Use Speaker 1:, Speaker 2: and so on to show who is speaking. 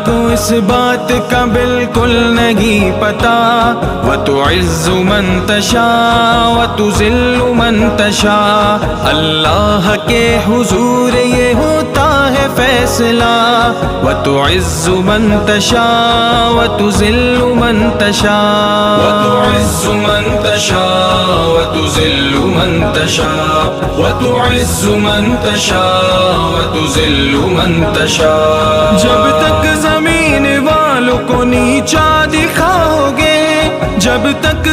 Speaker 1: को इस बात का बिल्कुल नहीं पता। व तुइज़्ज़ु मन तशा व तुज़िल्लु मन तशा। अल्लाह के हुजूर ये होता है फैसला। व तुइज़्ज़ु मन तशा व तुज़िल्लु मन तशा। व तुइज़्ज़ु मन तशा व तुज़िल्लु मन तशा। व तुइज़्ज़ु मन तशा व तुज़िल्लु मन तशा। जब तक जमीन वालों को नीचा दिखाओगे, जब तक